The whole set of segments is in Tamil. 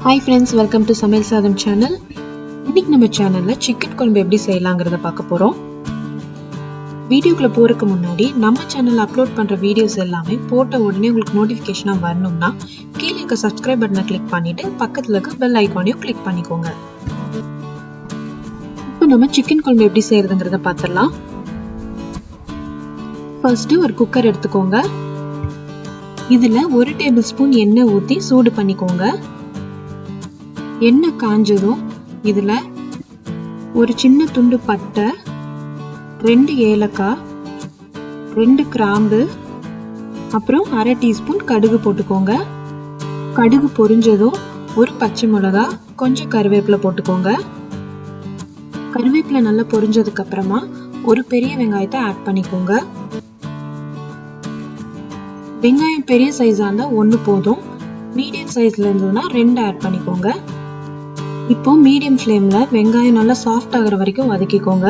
Hi friends, welcome to Samayal Saadham channel. இன்னைக்கு நம்ம சேனல்ல சிக்கன் குழம்பு எப்படி செய்யலாம்ங்கறத பார்க்க போறோம். வீடியோக்குள்ள போறதுக்கு முன்னாடி நம்ம சேனல்ல அப்லோட் பண்ற வீடியோஸ் எல்லாமே போட்ட உடனே உங்களுக்கு நோட்டிஃபிகேஷனா வரணும்னா கீழ இருக்க subscribe பட்டனை கிளிக் பண்ணிட்டு பக்கத்துல இருக்க bell ஐகானையும் கிளிக் பண்ணிக்கோங்க. இப்போ நம்ம சிக்கன் குழம்பு எப்படி செய்யறதுங்கறத பார்த்தறலாம். ஃபர்ஸ்ட் ஒரு குக்கர் எடுத்துக்கோங்க. இதுல 1 டேபிள்ஸ்பூன் எண்ணெய் ஊத்தி சூடு பண்ணிக்கோங்க. எண்ணெய் காஞ்சதும் இதுல ஒரு சின்ன துண்டு பட்டை, 2 ஏலக்காய், 2 கிராம்பு, அப்புறம் 1/2 டீஸ்பூன் கடுகு போட்டுக்கோங்க. கடுகு பொரிஞ்சதும் ஒரு பச்சை மிளகாய், கொஞ்சம் கறிவேப்பிலை போட்டுக்கோங்க. கறிவேப்பிலை நல்லா பொரிஞ்சதுக்கு அப்புறமா ஒரு பெரிய வெங்காயத்தை ஆட் பண்ணிக்கோங்க. வெங்காயம் பெரிய சைஸா இருந்தா 1 போதும், மீடியம் சைஸ்ல இருந்ததுன்னா 2 ஆட் பண்ணிக்கோங்க. இப்போ மீடியம் ஃப்ளேம்ல வெங்காயம் நல்லா சாஃப்ட் ஆகுற வரைக்கும் வதக்கிக்கோங்க.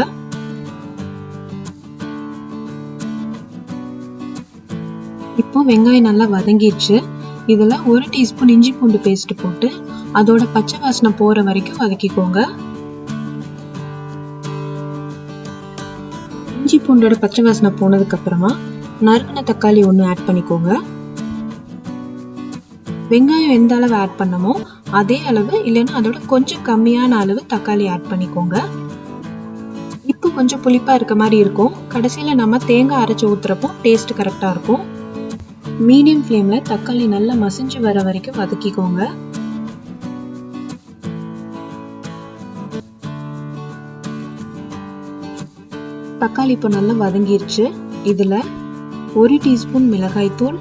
இப்போ வெங்காயம் நல்லா வதங்கிடுச்சு. இதுல 1 டீஸ்பூன் இஞ்சி பூண்டு பேஸ்ட் போட்டு அதோட பச்சை வாசனை போற வரைக்கும் வதக்கிக்கோங்க. இஞ்சி பூண்டோட பச்சை வாசனை போனதுக்கு அப்புறமா நறுக்குன தக்காளி 1 ஆட் பண்ணிக்கோங்க. வெங்காயம் எந்த அளவு ஆட் பண்ணமோ அதே அளவு இல்லைன்னா அதோட கொஞ்சம் கம்மியான அளவு தக்காளி ஆட் பண்ணிக்கோங்க. இப்போ கொஞ்சம் புளிப்பா இருக்க மாதிரி இருக்கும். கடைசியில நம்ம தேங்காய் அரைச்சு ஊத்துறப்போ டேஸ்ட் கரெக்டா இருக்கும். மீடியம் ஃப்ளேம்ல தக்காளி நல்லா மசிஞ்சு வர வரைக்கும் வதக்கிக்கோங்க. தக்காளி இப்போ நல்லா வதங்கிருச்சு. இதுல 1 டீஸ்பூன் மிளகாய் தூள்,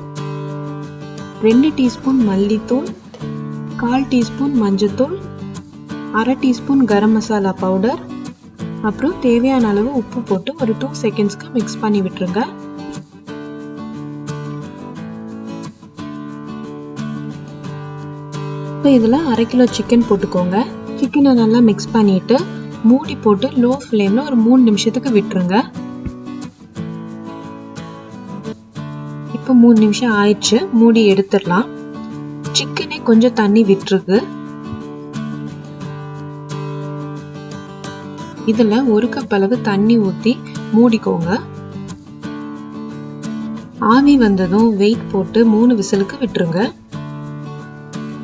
2 டீஸ்பூன் மல்லித்தூள், 1/4 டீஸ்பூன் மஞ்சத்தூள், 1/2 டீஸ்பூன் கரம் மசாலா பவுடர், அப்புறம் தேவையான அளவு உப்பு போட்டு ஒரு 2 செகண்ட்ஸ்க்கு மிக்ஸ் பண்ணி விட்டுருங்க. இப்போ இதுல 1/2 கிலோ சிக்கன் போட்டுக்கோங்க. சிக்கனை நல்லா மிக்ஸ் பண்ணிட்டு மூடி போட்டு லோ ஃப்ளேம்ல ஒரு 3 நிமிஷத்துக்கு விட்டுருங்க. இப்போ 3 நிமிஷம் ஆயிடுச்சு, மூடி எடுத்துடலாம். சிக்கனே கொஞ்சம் தண்ணி விட்டுருக்கு. இதுல 1 கப் அளவு தண்ணி ஊத்தி மூடிக்கோங்க. ஆவி வந்ததும் வெயிட் போட்டு 3 விசிலுக்கு விட்டுருங்க.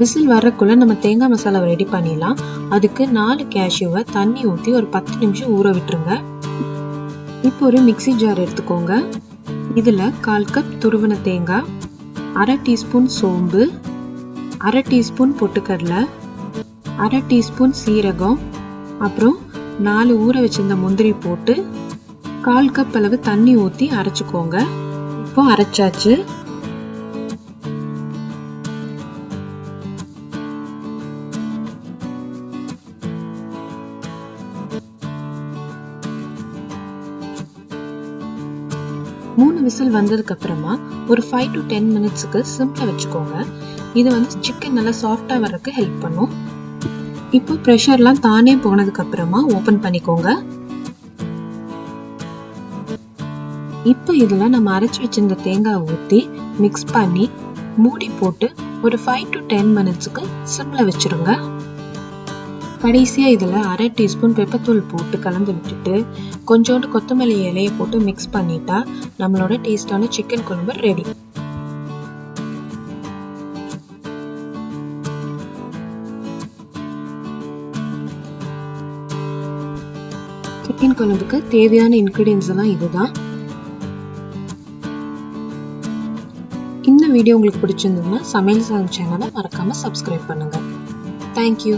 விசில் வரக்குள்ள நம்ம தேங்காய் மசாலா ரெடி பண்ணிடலாம். அதுக்கு 4 கேஷ்யூவை தண்ணி ஊத்தி ஒரு 10 நிமிஷம் ஊற விட்டுருங்க. இப்போ ஒரு மிக்ஸி ஜார் எடுத்துக்கோங்க. இதுல 1/4 கப் துருவன தேங்காய், 1/2 டீஸ்பூன் சோம்பு, 1/2 டீஸ்பூன் பொட்டுக்கடலை, 1/2 டீஸ்பூன் சீரகம், அப்புறம் 4 ஊற வச்சிருந்த முந்திரி போட்டு 1/4 கப் அளவு தண்ணி ஊத்தி அரைச்சுக்கோங்க. இப்போ அரைச்சாச்சு. விசில் வந்ததுக்கு அப்புறமா ஒரு 5 to 10 மினிட்ஸ்க்கு சிம்ல வச்சுக்கோங்க. இது சிக்கன் நல்லா சாஃப்டா வரக்கு ஹெல்ப் பண்ணும். இப்போ பிரஷர்லாம் தானே போனதுக்கு அப்புறமா ஓபன் பண்ணிக்கோங்க. இப்போ இதுல நம்ம அரைச்சு வச்சிருந்த தேங்காய் ஊத்தி மிக்ஸ் பண்ணி மூடி போட்டு ஒரு 5 to 10 மினிட்ஸ்க்கு சிம்ல வச்சிருங்க. கடைசியா இதுல 1/2 டீஸ்பூன் பெப்பர் போட்டு கலந்து விட்டுட்டு கொஞ்சோண்டு கொத்தமல்லி இலையை போட்டு மிக்ஸ் பண்ணிட்டா நம்மளோட டேஸ்டான சிக்கன் குழம்பு ரெடி. சிக்கன் குழம்புக்கு தேவையான இன்கிரிடியன்ஸ் எல்லாம் இதுதான். இந்த வீடியோ உங்களுக்கு பிடிச்சிருந்ததுன்னா சமையல் சாதம் சேனலை மறக்காம சப்ஸ்கிரைப் பண்ணுங்க. தேங்க்யூ.